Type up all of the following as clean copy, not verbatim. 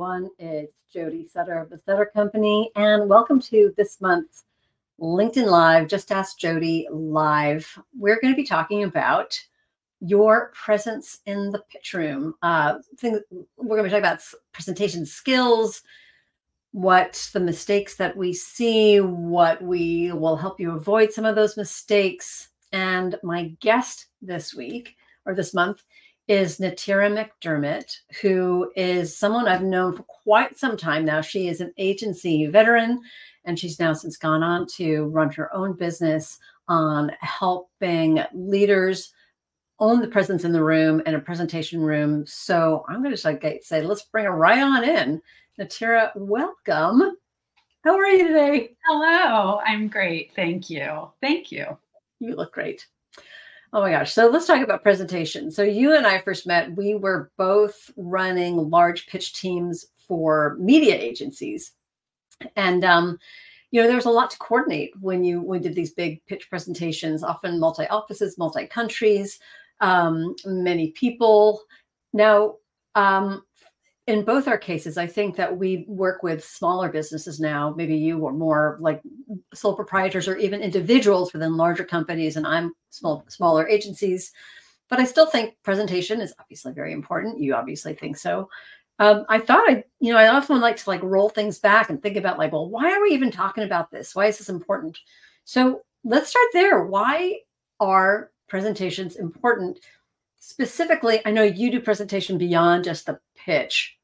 everyone. It's Jody Sutter of the Sutter Company, and welcome to this month's LinkedIn Live, Just Ask Jody Live. We're going to be talking about your presence in the pitch room. We're going to be talking about presentation skills, what the mistakes that we see, what we will help you avoid some of those mistakes. And my guest this week, or this month, is Natira McDermott, who is someone I've known for quite some time now. She is an agency veteran, and she's now since gone on to run her own business on helping leaders own the presence in the room and a presentation room. So I'm going to say, let's bring her right on in. Natira, welcome. How are you today? Hello, I'm great. Thank you. Thank you. You look great. Oh my gosh. So let's talk about presentation. So you and I first met, we were both running large pitch teams for media agencies. And, there was a lot to coordinate when we did these big pitch presentations, often multi-offices, multi-countries, many people. Now, in both our cases, I think that we work with smaller businesses now. Maybe you are more like sole proprietors or even individuals within larger companies, and I'm smaller agencies. But I still think presentation is obviously very important. You obviously think so. I thought I often like to roll things back and think about well, why are we even talking about this? Why is this important? So let's start there. Why are presentations important? Specifically, I know you do presentation beyond just the pitch,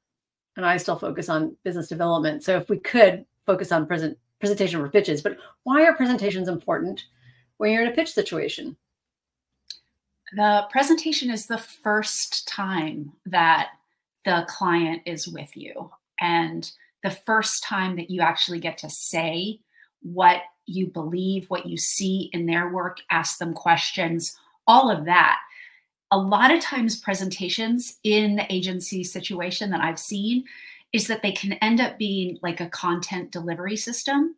and I still focus on business development. So if we could focus on presentation for pitches, but why are presentations important when you're in a pitch situation? The presentation is the first time that the client is with you, and the first time that you actually get to say what you believe, what you see in their work, ask them questions, all of that. A lot of times presentations in the agency situation that I've seen is that they can end up being like a content delivery system,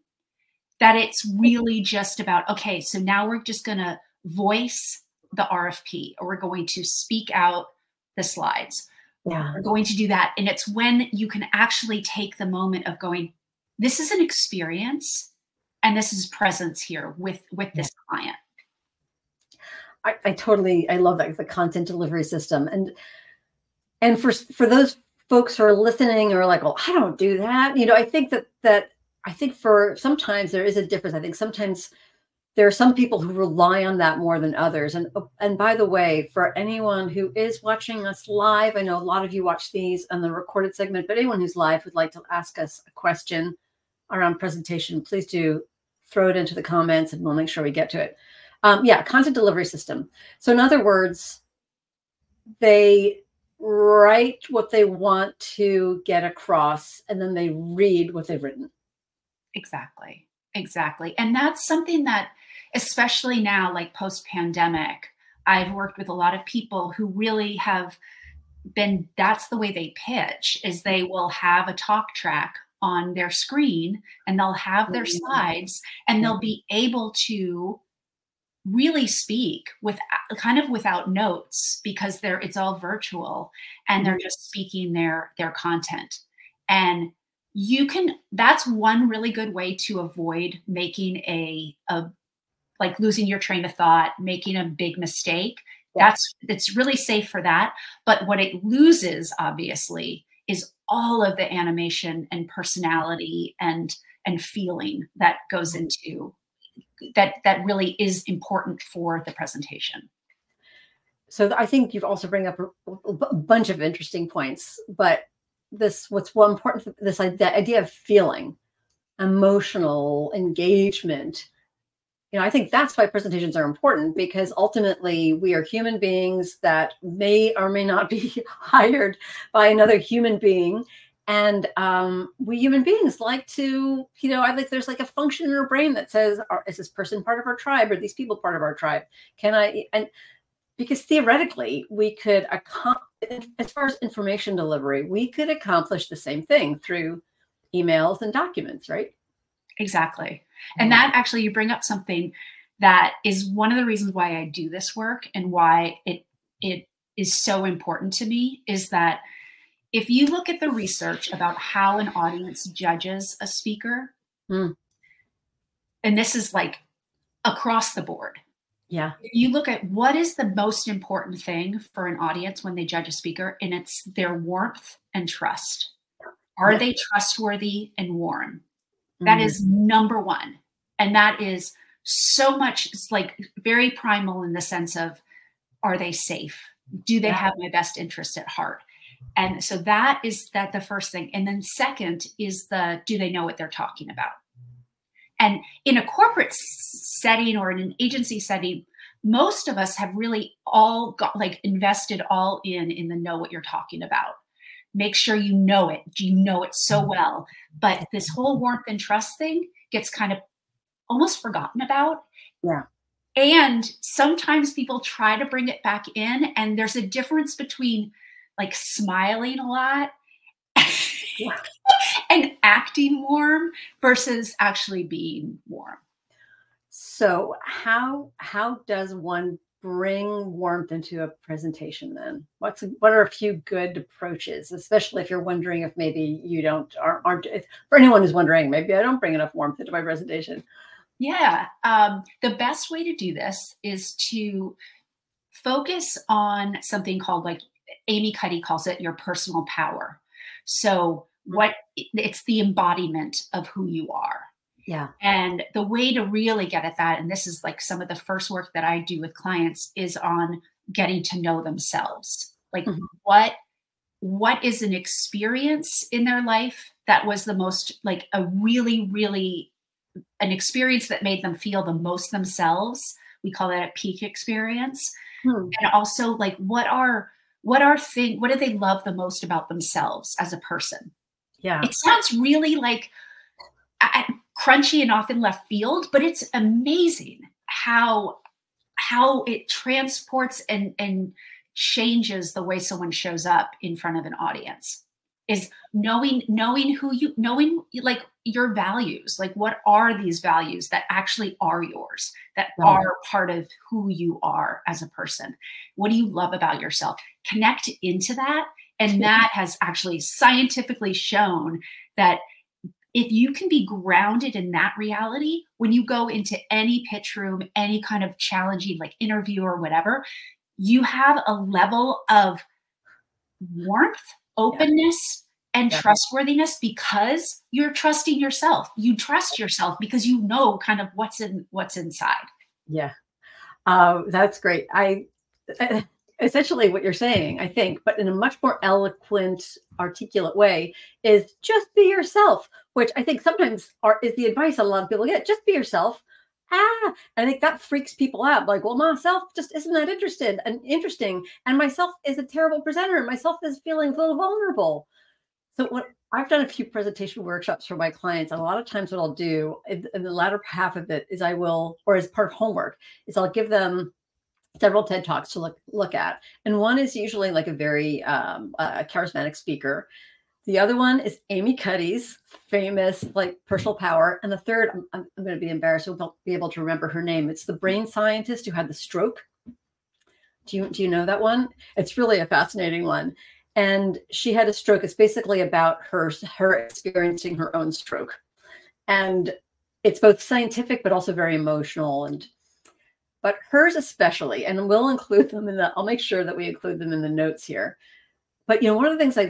that it's really just about, okay, so now we're just going to voice the RFP, or we're going to speak out the slides. Yeah. We're going to do that. And it's when you can actually take the moment of going, this is an experience and this is presence here with this client. I love that, the content delivery system. And for those folks who are listening or well, I don't do that. I think I think for sometimes there is a difference. I think sometimes there are some people who rely on that more than others. And by the way, for anyone who is watching us live, I know a lot of you watch these on the recorded segment, but anyone who's live would like to ask us a question around presentation, please do throw it into the comments and we'll make sure we get to it. Content delivery system. So in other words, they write what they want to get across, and then they read what they've written. Exactly. Exactly. And that's something that, especially now, like post-pandemic, I've worked with a lot of people who really have been, that's the way they pitch, is they will have a talk track on their screen and they'll have their slides and they'll be able to really speak without notes, because it's all virtual and they're just speaking their content. And that's one really good way to avoid making losing your train of thought, making a big mistake. It's really safe for that. But what it loses, obviously, is all of the animation and personality and feeling that goes into that really is important for the presentation. So I think you've also bring up a bunch of interesting points, but what's more important, this idea of feeling, emotional engagement. I think that's why presentations are important, because ultimately we are human beings that may or may not be hired by another human being. And we human beings like to, there's a function in our brain that says, is this person part of our tribe? Or these people part of our tribe? Because theoretically we could, as far as information delivery, we could accomplish the same thing through emails and documents, right? Exactly. And that actually, you bring up something that is one of the reasons why I do this work and why it is so important to me, is that if you look at the research about how an audience judges a speaker, and this is like across the board. Yeah. If you look at what is the most important thing for an audience when they judge a speaker, and it's their warmth and trust. Are they trustworthy and warm? That is number one. And that is so much, it's like very primal in the sense of, are they safe? Do they have my best interest at heart? And so that is the first thing. And then second is do they know what they're talking about? And in a corporate setting or in an agency setting, most of us have really all got like invested all in the know what you're talking about. Make sure you know it. You know it so well. But this whole warmth and trust thing gets kind of almost forgotten about. Yeah. And sometimes people try to bring it back in. And there's a difference between like smiling a lot and acting warm versus actually being warm. So how does one bring warmth into a presentation then? What are a few good approaches, especially if you're wondering if maybe you aren't if, for anyone who's wondering, maybe I don't bring enough warmth into my presentation. Yeah. The best way to do this is to focus on something called, like Amy Cuddy calls it, your personal power. So it's the embodiment of who you are. Yeah. And the way to really get at that, and this is like some of the first work that I do with clients, is on getting to know themselves. Like what is an experience in their life that was the most, like a really, really, an experience that made them feel the most themselves. We call that a peak experience. And also like what do they love the most about themselves as a person? Yeah. It sounds really like crunchy and often left field, but it's amazing how it transports and changes the way someone shows up in front of an audience. Is knowing like your values, like what are these values that actually are yours, that are part of who you are as a person? What do you love about yourself? Connect into that. And that has actually scientifically shown that if you can be grounded in that reality, when you go into any pitch room, any kind of challenging like interview or whatever, you have a level of warmth, openness, and trustworthiness because you're trusting yourself. You trust yourself because you know kind of what's inside. Yeah. That's great. Essentially what you're saying, I think, but in a much more eloquent, articulate way, is just be yourself, which I think sometimes is the advice that a lot of people get. Just be yourself. And I think that freaks people out. Like, well, myself just isn't that interesting. And myself is a terrible presenter. Myself is feeling a little vulnerable. So what I've done a few presentation workshops for my clients, and a lot of times what I'll do in the latter half of it is or as part of homework, is I'll give them several TED Talks to look at. And one is usually like a very charismatic speaker. The other one is Amy Cuddy's famous like personal power. And the third, I'm going to be embarrassed, I won't be able to remember her name. It's the brain scientist who had the stroke. Do you know that one? It's really a fascinating one. And she had a stroke. It's basically about her experiencing her own stroke. And it's both scientific, but also very emotional. But hers especially, and we'll include them I'll make sure that we include them in the notes here. But, one of the things I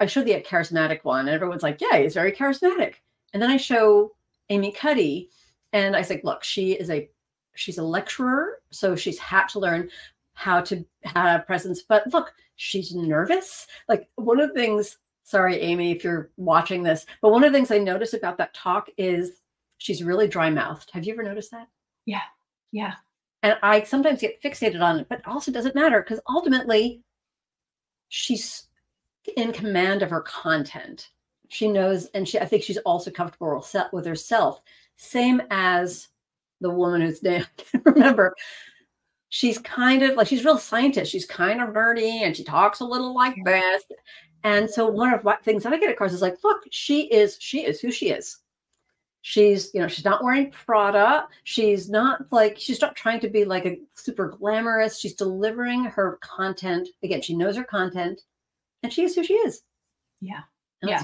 show the charismatic one, and everyone's like, yeah, he's very charismatic. And then I show Amy Cuddy, and I say, look, she's a lecturer. So she's had to learn how to have presence. But look, she's nervous. Like one of the things, sorry, Amy, if you're watching this, but one of the things I noticed about that talk is she's really dry mouthed. Have you ever noticed that? Yeah. Yeah. And I sometimes get fixated on it, but it also doesn't matter because ultimately she's in command of her content. She knows, and I think she's also comfortable with herself. Same as the woman whose name I can't remember. She's kind of like, she's a real scientist. She's kind of nerdy and she talks a little like this. And so one of the things that I get across is like, look, she is who she is. She's, she's not wearing Prada. She's not trying to be like a super glamorous. She's delivering her content. Again, she knows her content and she is who she is. Yeah. And Yeah.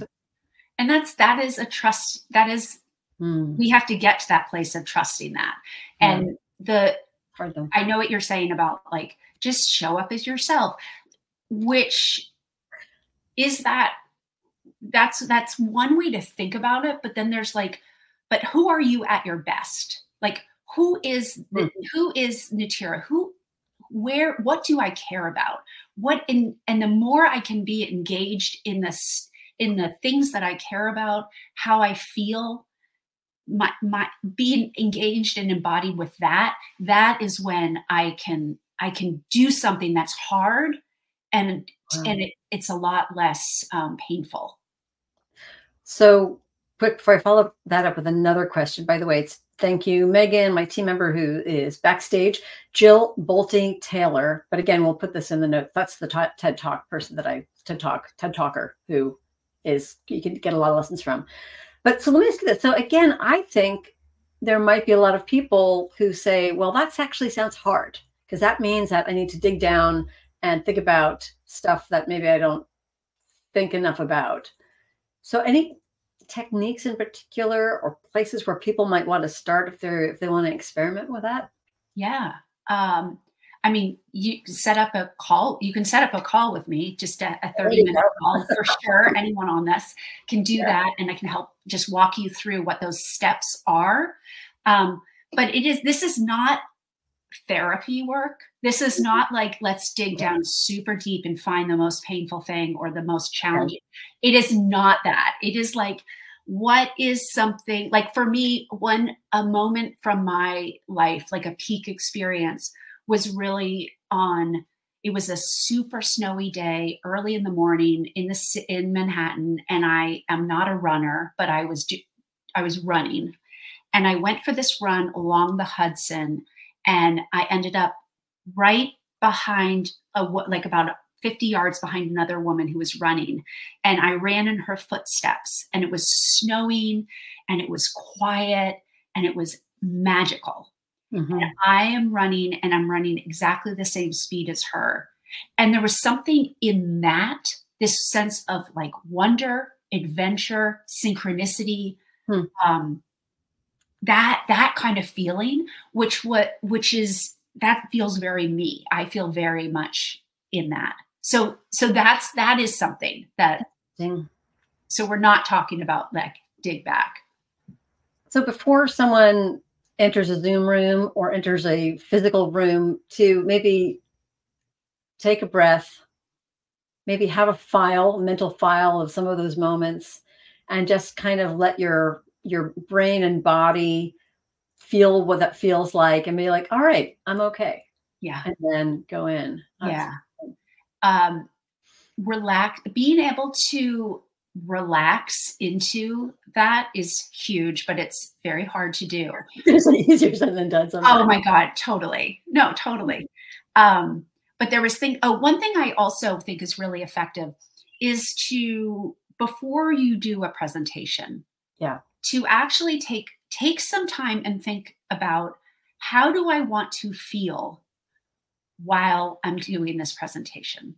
And that is a trust. That is, we have to get to that place of trusting that. And I know what you're saying about like, just show up as yourself, which is that's one way to think about it. But then there's like, but who are you at your best? Like, who is Natira? What do I care about? And the more I can be engaged in in the things that I care about, how I feel, my being engaged and embodied with that is when I can do something that's hard, and it's a lot less painful. So quick, before I follow that up with another question, by the way, thank you, Megan, my team member who is backstage, Jill Bolte Taylor. But again, we'll put this in the notes. That's the TED Talk person TED Talker who you can get a lot of lessons from. But so let me ask you this. So again, I think there might be a lot of people who say, well, that actually sounds hard, because that means that I need to dig down and think about stuff that maybe I don't think enough about. So any techniques in particular or places where people might want to start if they want to experiment with that? Yeah. I mean, you can set up a call. You can set up a call with me, just a 30-minute call for sure. Anyone on this can do that. And I can help just walk you through what those steps are. But this is not therapy work. This is not like, let's dig down super deep and find the most painful thing or the most challenging. It is not that. It is like, what is something like, for me, a moment from my life, like a peak experience, was really it was a super snowy day early in the morning in Manhattan. And I am not a runner, but I was running, and I went for this run along the Hudson, and I ended up right behind like about 50 yards behind another woman who was running. And I ran in her footsteps, and it was snowing, and it was quiet, and it was magical. Mm-hmm. And I am running, and I'm running exactly the same speed as her. And there was something in that, this sense of like wonder, adventure, synchronicity, that kind of feeling, that feels very me. I feel very much in that. So that is something that, so we're not talking about like dig back. So before someone enters a Zoom room or enters a physical room, to maybe take a breath, maybe have a mental file of some of those moments, and just kind of let your brain and body feel what that feels like, and be like, all right, I'm okay. Yeah. And then go in. Relax, being able to relax into that is huge, but it's very hard to do. It's easier said than done sometimes. Oh my God, totally. No, totally. But there was one thing I also think is really effective is before you do a presentation, to actually take some time and think about, how do I want to feel while I'm doing this presentation?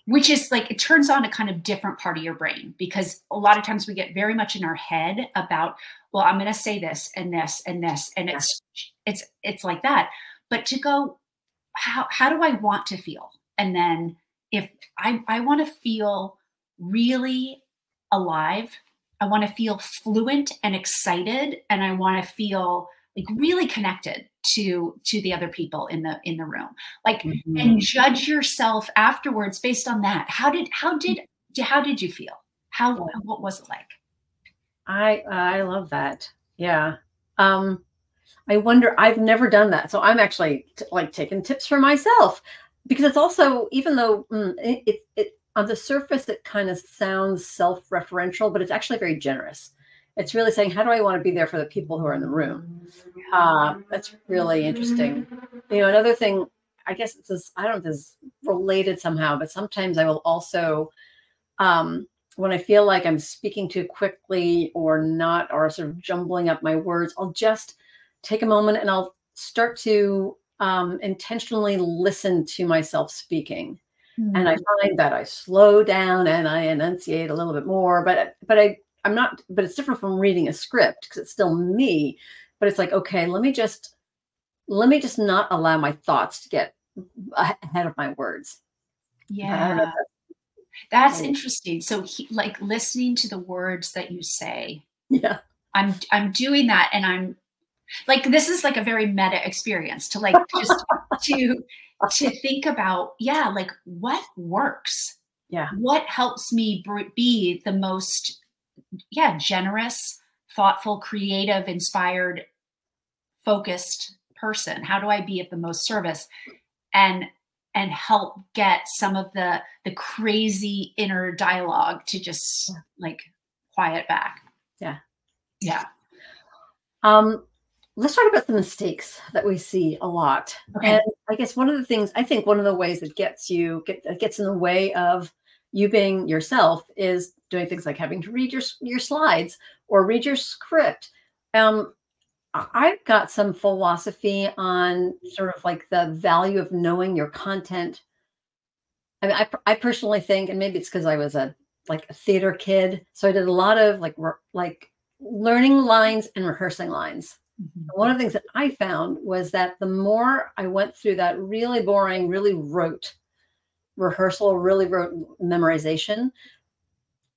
Which is like, it turns on a kind of different part of your brain, because a lot of times we get very much in our head about, well, I'm going to say this and this and this, and it's like that. But to go, how do I want to feel? And then if I want to feel really alive, I want to feel fluent and excited, and I want to feel like really connected to the other people in the room, like, and judge yourself afterwards based on that. How did you feel? What was it like? I love that. Yeah. I wonder, I've never done that. So I'm actually like taking tips for myself, because it's also, even though it on the surface, it kind of sounds self-referential, but it's actually very generous. It's really saying, how do I want to be there for the people who are in the room? That's really interesting. Another thing, I guess I don't know if this is related somehow, but sometimes I will also, when I feel like I'm speaking too quickly or not, or sort of jumbling up my words, I'll just take a moment and I'll start to intentionally listen to myself speaking. And I find that I slow down and I enunciate a little bit more, I'm not, but it's different from reading a script because it's still me, but it's like, okay, let me just not allow my thoughts to get ahead of my words. Yeah. That's interesting. So like listening to the words that you say. Yeah. I'm doing that, and I'm like, this is like a very meta experience to like just to think about, yeah, like what works? Yeah. What helps me be the most, yeah, generous, thoughtful, creative, inspired, focused person? How do I be of the most service and help get some of the crazy inner dialogue to just like quiet back? Yeah. Yeah. Let's talk about the mistakes that we see a lot. Okay. And I guess one of the things, I think one of the ways that gets in the way of you being yourself is doing things like having to read your slides or read your script. I've got some philosophy on sort of like the value of knowing your content. I mean, I personally think, and maybe it's because I was a theater kid, so I did a lot of like learning lines and rehearsing lines. One of the things that I found was that the more I went through that really boring, really rote rehearsal, really rote memorization,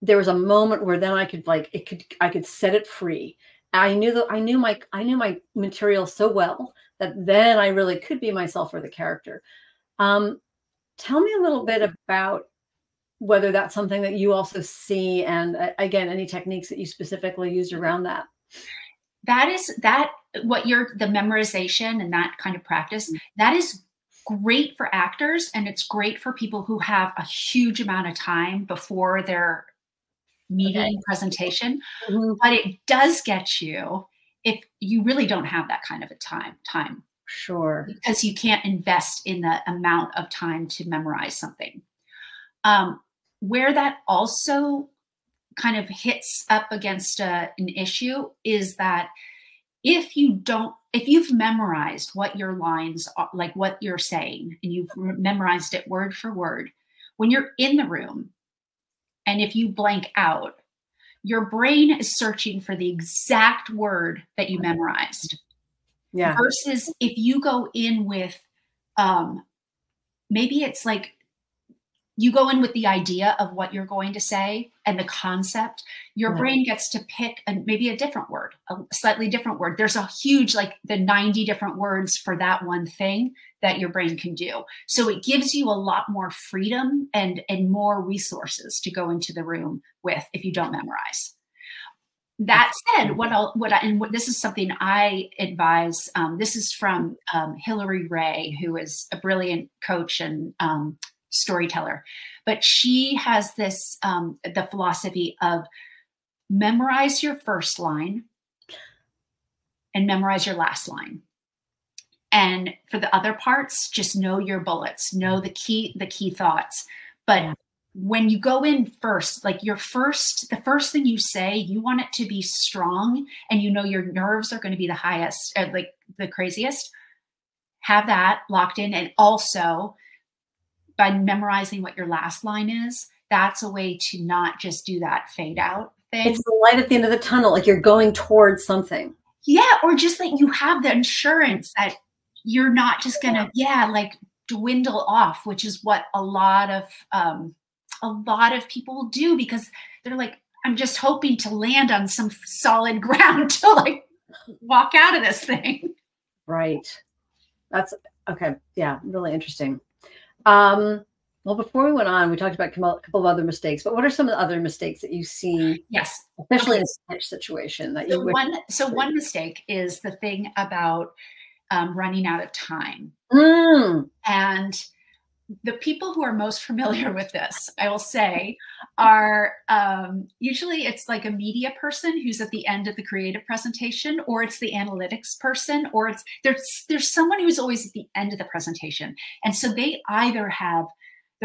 there was a moment where then I could set it free. I knew my material so well that then I really could be myself or the character. Tell me a little bit about whether that's something that you also see, and again, any techniques that you specifically used around that. The memorization and that kind of practice, that is great for actors, and it's great for people who have a huge amount of time before their meeting presentation. But it does get you if you really don't have that kind of a time. Sure. Because you can't invest in the amount of time to memorize something. Where that also kind of hits up against an issue is that if you've memorized what your lines are, like what you're saying, and you've memorized it word for word, when you're in the room and if you blank out, your brain is searching for the exact word that you memorized. Yeah. Versus if you go in with, maybe it's like you go in with the idea of what you're going to say and the concept, your brain gets to pick maybe a different word, a slightly different word. There's a huge, like the 90 different words for that one thing that your brain can do. So it gives you a lot more freedom and more resources to go into the room with if you don't memorize. That said, this is something I advise. This is from Hillary Ray, who is a brilliant coach and storyteller, but she has this the philosophy of memorize your first line and memorize your last line, and for the other parts, just know your bullets, know the key thoughts. But when you go in first, like the first thing you say, you want it to be strong, and you know your nerves are going to be the highest, like the craziest. Have that locked in, and also by memorizing what your last line is, that's a way to not just do that fade out thing. It's the light at the end of the tunnel, like you're going towards something. Yeah, or just like you have the insurance that you're not just gonna, like dwindle off, which is what a lot of people do, because they're like, I'm just hoping to land on some solid ground to like walk out of this thing. Right. That's okay. Yeah, really interesting. Well, before we went on, we talked about a couple of other mistakes, but what are some of the other mistakes that you see? Yes. Especially in a sketch situation that one mistake is the thing about running out of time. And the people who are most familiar with this, I will say, are usually it's like a media person who's at the end of the creative presentation, or it's the analytics person, or there's someone who's always at the end of the presentation. And so they're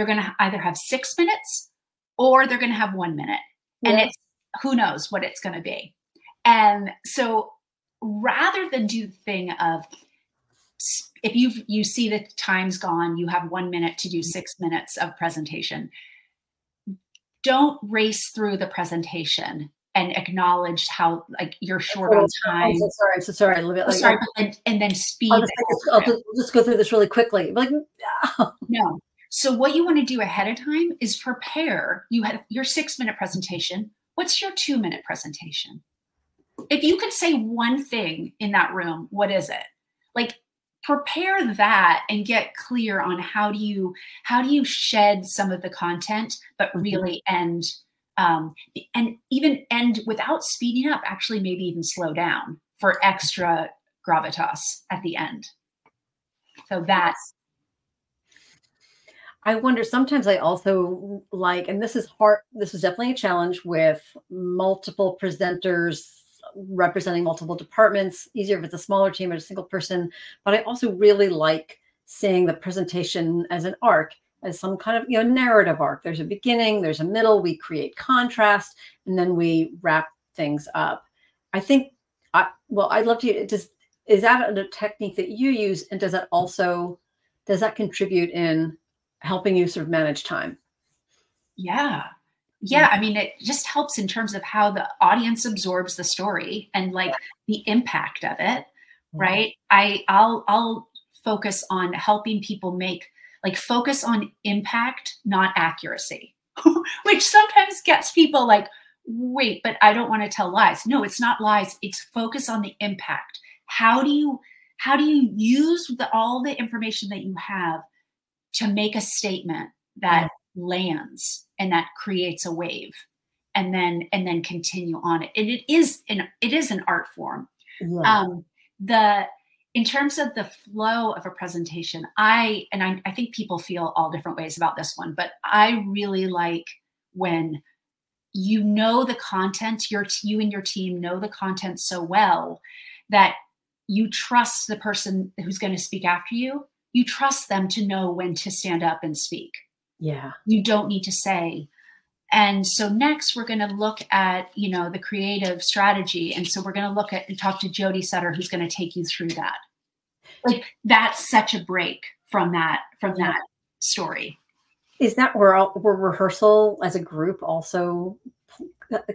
going to either have 6 minutes or they're going to have 1 minute. And it's who knows what it's going to be. And so rather than do the thing of if you see the time's gone, you have 1 minute to do 6 minutes of presentation. Don't race through the presentation and acknowledge how like you're short on time. I'm so sorry. I'm so sorry. Sorry, and then speed. I'll just go through this really quickly. Like, no. So what you want to do ahead of time is prepare. You have your 6 minute presentation. What's your 2 minute presentation? If you could say one thing in that room, what is it? Like, prepare that and get clear on how do you shed some of the content, but really end and even end without speeding up, actually maybe even slow down for extra gravitas at the end. So that's. I wonder, sometimes I also like, and this is hard, this is definitely a challenge with multiple presenters representing multiple departments, easier if it's a smaller team or a single person. But I also really like seeing the presentation as an arc, as some kind of, narrative arc. There's a beginning, there's a middle, we create contrast, and then we wrap things up. I think, I'd love to, is that a technique that you use? And does that contribute in helping you sort of manage time? Yeah. Yeah. I mean, it just helps in terms of how the audience absorbs the story and like the impact of it. Right. I'll focus on helping people focus on impact, not accuracy, which sometimes gets people like, wait, but I don't want to tell lies. No, it's not lies. It's focus on the impact. How do you use all the information that you have to make a statement that lands and that creates a wave, and then continue on it. And it is an art form. Yeah. In terms of the flow of a presentation, I think people feel all different ways about this one, but I really like when the content, you and your team know the content so well that you trust the person who's going to speak after you. You trust them to know when to stand up and speak. Yeah. You don't need to say. And so next we're going to look at, the creative strategy. And so we're going to look at and talk to Jody Sutter, who's going to take you through that. Like, that's such a break from that story. Is that where rehearsal as a group also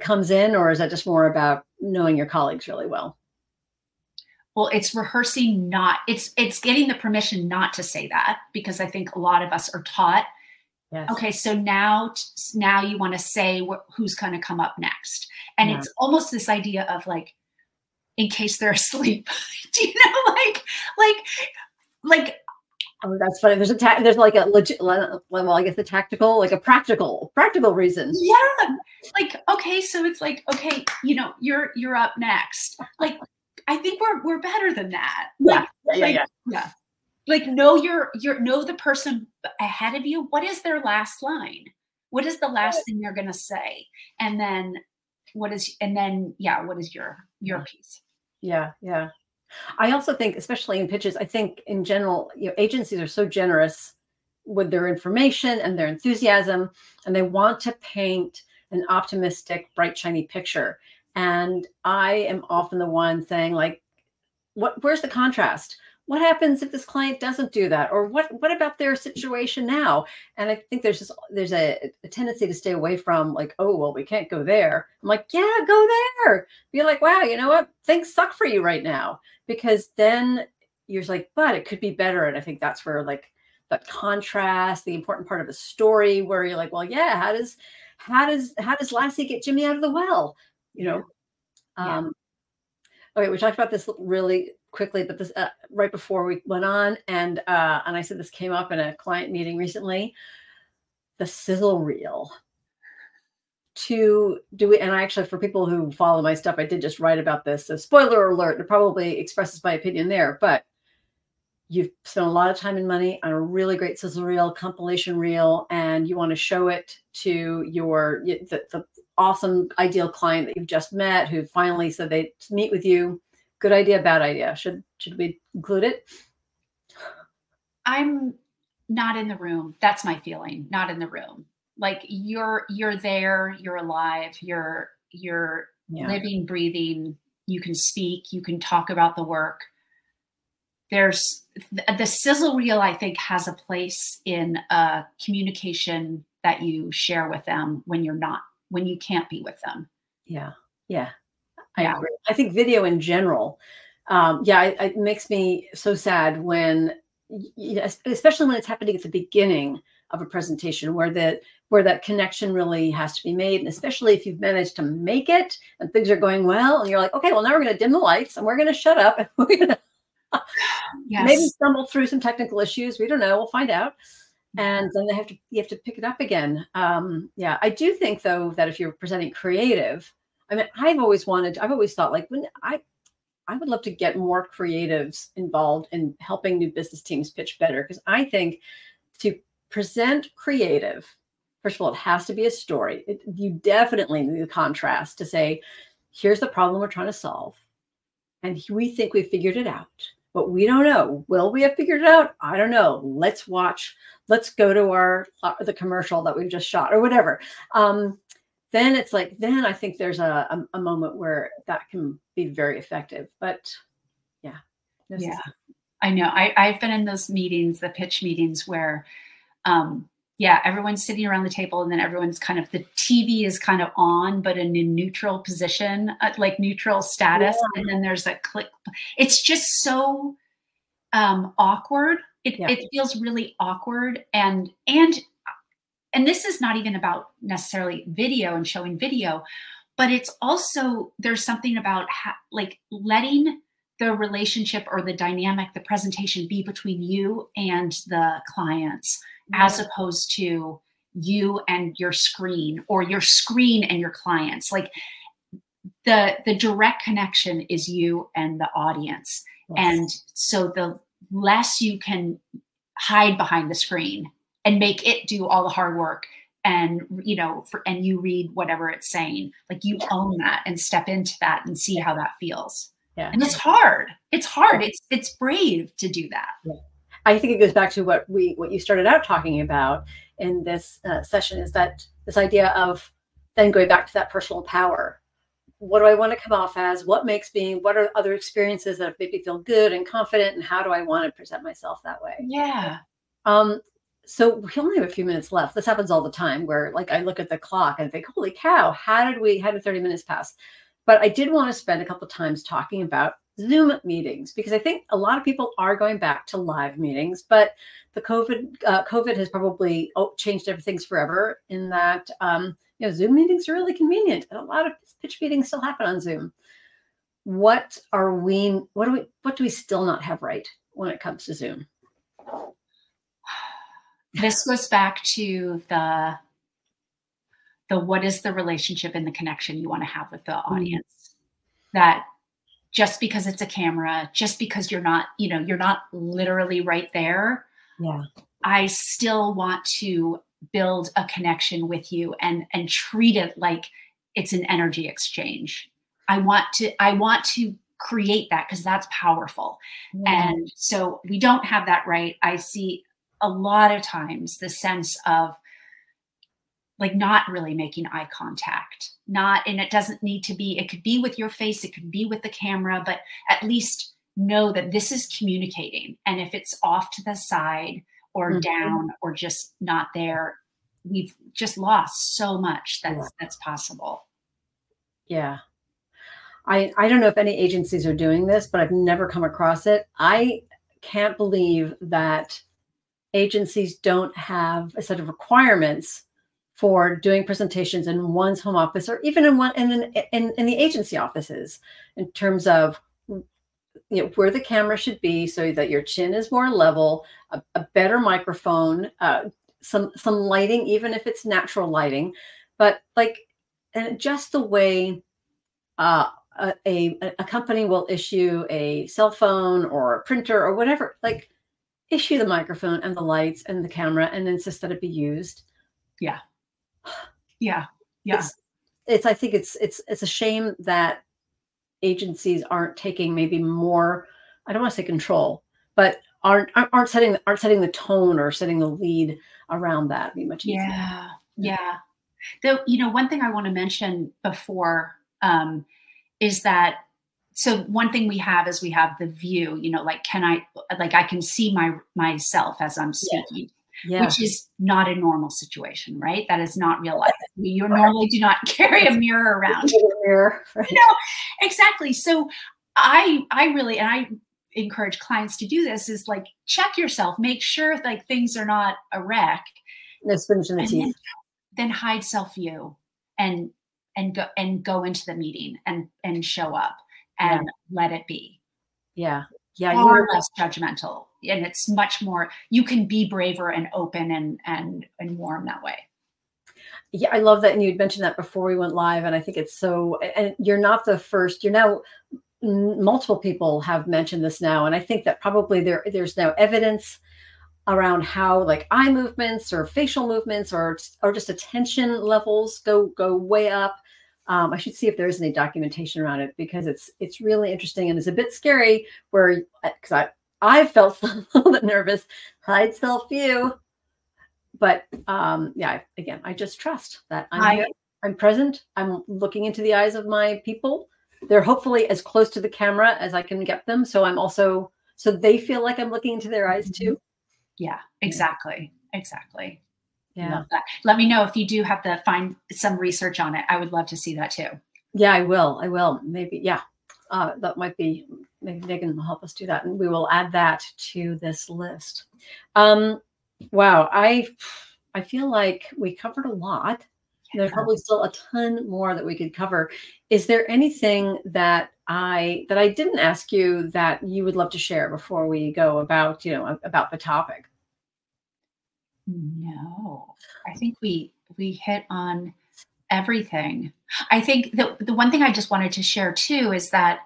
comes in, or is that just more about knowing your colleagues really well? Well, it's rehearsing, it's getting the permission not to say that, because I think a lot of us are taught, okay, so now you want to say who's going to come up next. And it's almost this idea of like, in case they're asleep, do you know, like, oh, that's funny. There's like a legit, well, I guess a tactical, like a practical reason. Yeah. Like, okay, so it's like, okay, you're up next. Like, I think we're better than that. Yeah. Like, know the person ahead of you. What is their last line? What is the last thing they're going to say? And then what is your piece? Yeah. I also think, especially in pitches, I think in general, agencies are so generous with their information and their enthusiasm, and they want to paint an optimistic, bright, shiny picture. And I am often the one saying, like, where's the contrast? What happens if this client doesn't do that? Or what about their situation now? And I think there's a tendency to stay away from like, oh, well, we can't go there. I'm like, yeah, go there. Be like, wow, you know what? Things suck for you right now. Because then you're like, but it could be better. And I think that's where like that contrast, the important part of a story where you're like, well, yeah, how does Lassie get Jimmy out of the well? Okay, we talked about this really quickly, but this right before we went on, and I said this came up in a client meeting recently. The sizzle reel. And I actually, for people who follow my stuff, I did just write about this. So spoiler alert, it probably expresses my opinion there, but you've spent a lot of time and money on a really great sizzle reel, compilation reel, and you want to show it to the awesome ideal client that you've just met, who finally said they'd meet with you. Good idea, bad idea. Should we include it? I'm not in the room. That's my feeling. Not in the room. Like, you're there, you're alive, you're living, breathing. You can speak, you can talk about the work. there's the sizzle reel, I think, has a place in communication that you share with them when you can't be with them. Yeah. Yeah. I agree. I think video in general, it makes me so sad when, especially when it's happening at the beginning of a presentation where that connection really has to be made. And especially if you've managed to make it and things are going well and you're like, okay, well, now we're going to dim the lights and we're going to shut up and we're going to maybe stumble through some technical issues. We don't know. We'll find out. And then you have to pick it up again. I do think though, that if you're presenting creative, I mean, I've always thought like I would love to get more creatives involved in helping new business teams pitch better. Because I think to present creative, first of all, it has to be a story. You definitely need the contrast to say, here's the problem we're trying to solve. And we think we figured it out, but we don't know. Will we have figured it out? I don't know. Let's watch. Let's go to the commercial that we've just shot or whatever. Then it's like, then I think there's a moment where that can be very effective. But I know. I've been in those meetings, the pitch meetings where, everyone's sitting around the table and then everyone's the TV is kind of on, but in a neutral position, like neutral status. Yeah. And then there's a click. It's just so awkward. It feels really awkward. And this is not even about necessarily video and showing video, but it's also, there's something about letting the relationship or the dynamic, the presentation be between you and the clients, as opposed to you and your screen or your screen and your clients. Like the direct connection is you and the audience. Yes. And so the less you can hide behind the screen and make it do all the hard work and, and you read whatever it's saying, like you own that and step into that and see how that feels. Yeah. And it's hard. It's hard. It's brave to do that. Yeah. I think it goes back to what you started out talking about in this session, is that this idea of then going back to that personal power. What do I want to come off as? What are other experiences that make me feel good and confident? And how do I want to present myself that way? Yeah. So we only have a few minutes left. This happens all the time where like I look at the clock and think, holy cow, how did 30 minutes pass? But I did want to spend a couple of times talking about Zoom meetings, because I think a lot of people are going back to live meetings, but the COVID has probably changed everything forever in that, Zoom meetings are really convenient and a lot of pitch meetings still happen on Zoom. What do we still not have right when it comes to Zoom? This goes back to the what is the relationship and the connection you want to have with the audience. That just because it's a camera, just because you're not literally right there. Yeah. I still want to build a connection with you and treat it like it's an energy exchange. I want to create that because that's powerful. Yeah. And so we don't have that right. I see a lot of times the sense of like not really making eye contact, and it doesn't need to be, it could be with your face, it could be with the camera, but at least know that this is communicating. And if it's off to the side or down or just not there, we've just lost so much that's possible. Yeah. I don't know if any agencies are doing this, but I've never come across it. I can't believe that agencies don't have a set of requirements for doing presentations in one's home office or even in the agency offices, in terms of where the camera should be so that your chin is more level, a better microphone, some lighting, even if it's natural lighting, but and just the way a company will issue a cell phone or a printer or whatever, issue the microphone and the lights and the camera and insist that it be used. Yeah. Yeah. Yeah. I think it's a shame that agencies aren't taking maybe more, I don't want to say control, but aren't setting the tone or setting the lead around that. It'd be much easier. Yeah. Yeah. Though, one thing I want to mention before is that so one thing we have is we have the view, you know, like, I can see myself as I'm speaking, Yeah. which is not a normal situation, right? That is not real life. You normally do not carry a mirror around. Mirror, right. You know, exactly. So I really, and I encourage clients to do this, is like, check yourself, make sure like things are not a wreck. No spinach in the teeth. Then hide self-view and go into the meeting and show up and let it be. Yeah. Far less judgmental. And it's much more, you can be braver and open and warm that way. Yeah, I love that. And you'd mentioned that before we went live. And I think it's so, and you're not the first, you're now, multiple people have mentioned this now. And I think that probably there's now evidence around how like eye movements or facial movements or just attention levels go way up. I should see if there is any documentation around it, because it's really interesting and it's a bit scary where, because I felt a little bit nervous, hide self-view. But yeah, again, I just trust that I'm here, I'm present, I'm looking into the eyes of my people. They're hopefully as close to the camera as I can get them. So I'm also, so they feel like I'm looking into their eyes too. Yeah, exactly. Exactly. Yeah. Love that. Let me know if you do have to find some research on it. I would love to see that too. Yeah, I will. Maybe. Yeah. That might be, maybe Megan will help us do that. And we will add that to this list. Wow. I feel like we covered a lot. Yeah. There's probably still a ton more that we could cover. Is there anything that I didn't ask you that you would love to share before we go about, about the topic? No, I think we hit on everything. I think the one thing I just wanted to share too is that,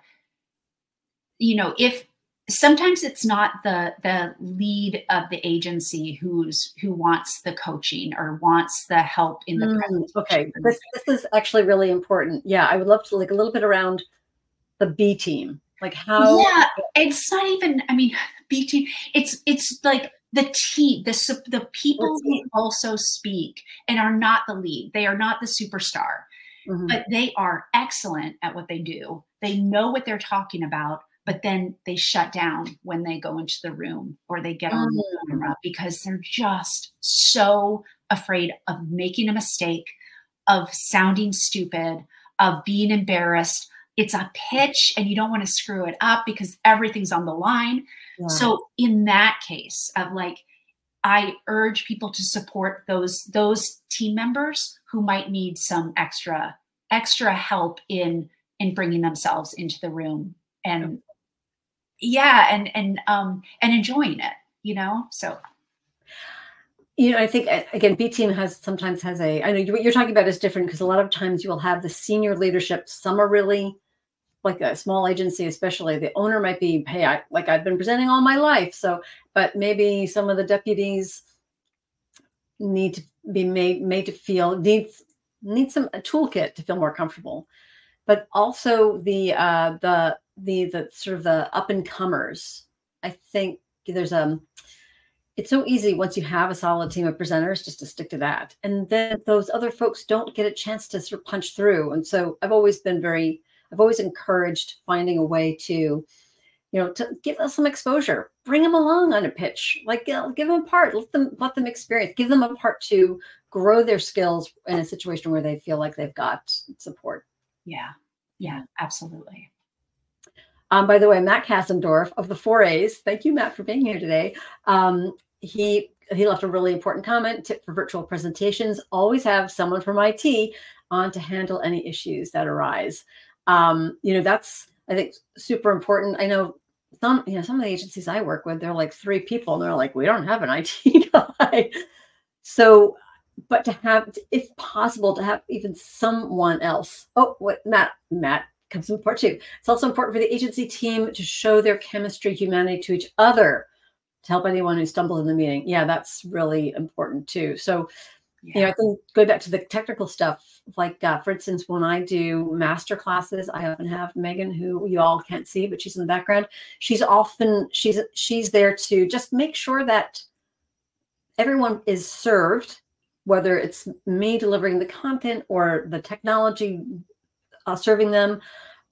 if sometimes it's not the lead of the agency who wants the coaching or wants the help in the presentation. Okay, this is actually really important. Yeah, I would love to like a little bit around the B team, like how. Yeah, it's not even. I mean, B team. It's like the team, the people who also speak and are not the lead. They are not the superstar, but they are excellent at what they do. They know what they're talking about, but then they shut down when they go into the room or they get on the camera because they're just so afraid of making a mistake, of sounding stupid, of being embarrassed. It's a pitch and you don't want to screw it up because everything's on the line. Yeah. So in that case of like, I urge people to support those team members who might need some extra help in bringing themselves into the room and and enjoying it, so. I think, again, B team sometimes has I know what you're talking about is different because a lot of times you will have the senior leadership. Some are really like a small agency, especially the owner might be, hey, I've been presenting all my life. So, but maybe some of the deputies need to be made to feel, need a toolkit to feel more comfortable. But also the sort of the up and comers. I think there's it's so easy once you have a solid team of presenters just to stick to that. And then those other folks don't get a chance to sort of punch through. And so I've always encouraged finding a way to, to give us some exposure, bring them along on a pitch, like give them a part, let them experience, give them a part to grow their skills in a situation where they feel like they've got support. Yeah, absolutely. By the way, Matt Kassendorf of the 4As, thank you, Matt, for being here today. He left a really important comment. Tip for virtual presentations: always have someone from IT on to handle any issues that arise. That's, I think, super important. I know some of the agencies I work with, they're like 3 people and they're like, we don't have an IT guy. So, but to have, if possible, to have even someone else. Oh, what Matt comes in part 2. It's also important for the agency team to show their chemistry, humanity to each other, to help anyone who stumbles in the meeting. Yeah, that's really important too. So, I think going back to the technical stuff, like for instance, when I do master classes, I often have Megan, who you all can't see, but she's in the background. She's there to just make sure that everyone is served, whether it's me delivering the content or the technology serving them.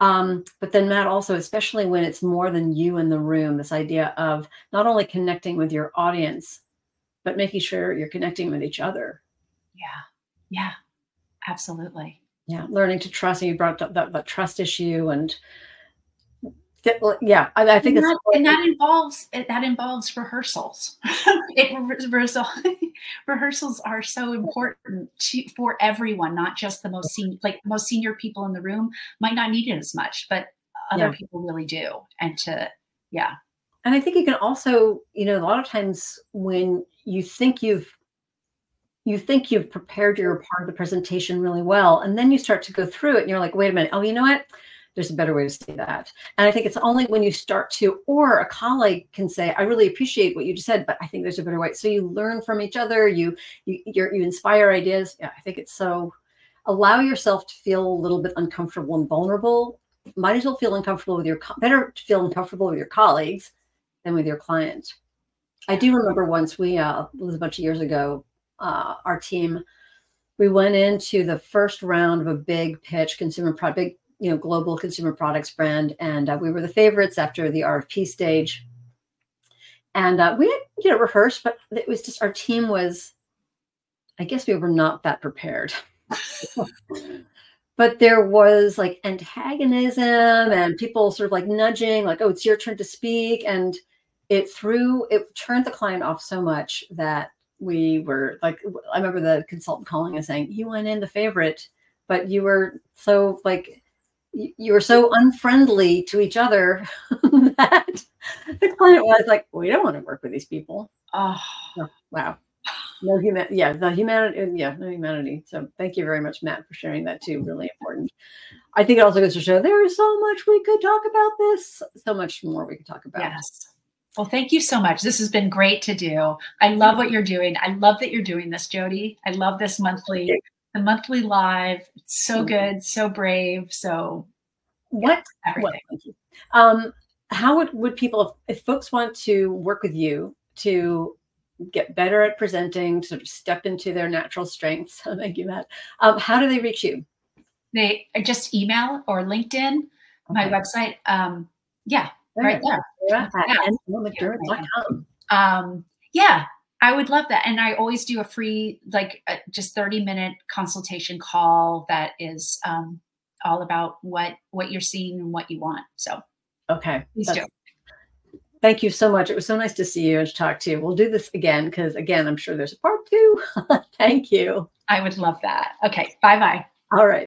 But then Matt, also, especially when it's more than you in the room, this idea of not only connecting with your audience, but making sure you're connecting with each other. Yeah. Yeah, absolutely. Yeah. Learning to trust. And you brought up that trust issue, and yeah, I think that involves rehearsals. Rehearsals are so important for everyone, not just the most senior people in the room might not need it as much, but other people really do. And and I think you can also, a lot of times when you think you've prepared your part of the presentation really well, and then you start to go through it and you're like, wait a minute, oh, you know what? There's a better way to say that. And I think it's only when you start to, or a colleague can say, I really appreciate what you just said, but I think there's a better way. So you learn from each other, you inspire ideas. Yeah, I think it's so, allow yourself to feel a little bit uncomfortable and vulnerable. Might as well feel uncomfortable with better feel uncomfortable with your colleagues than with your client. I do remember once it was a bunch of years ago, our team, we went into the first round of a big pitch big, global consumer products brand. And we were the favorites after the RFP stage. And we had, rehearsed, but it was just, our team was, I guess we were not that prepared. But there was like antagonism and people sort of like nudging, like, oh, it's your turn to speak. And it turned the client off so much that we were like, I remember the consultant calling and saying, you went in the favorite, but you were so unfriendly to each other that the client was like, we don't want to work with these people. Oh, wow. No humanity. Yeah, no humanity. So thank you very much, Matt, for sharing that too. Really important. I think it also goes to show there is so much we could talk about this, so much more we could talk about. Yes. Well, thank you so much. This has been great to do. I love what you're doing. I love that you're doing this, Jody. I love this the monthly live. It's so good, so brave. So everything. How would people, if folks want to work with you to get better at presenting, sort of step into their natural strengths? Thank you, Matt. How do they reach you? They just email or LinkedIn, my website. Right there. McDermott.com. Yeah, I would love that. And I always do a free, just 30-minute consultation call that is all about what you're seeing and what you want. So, okay. Please do. Thank you so much. It was so nice to see you and to talk to you. We'll do this again because, again, I'm sure there's a part 2. Thank you. I would love that. Okay. Bye-bye. All right.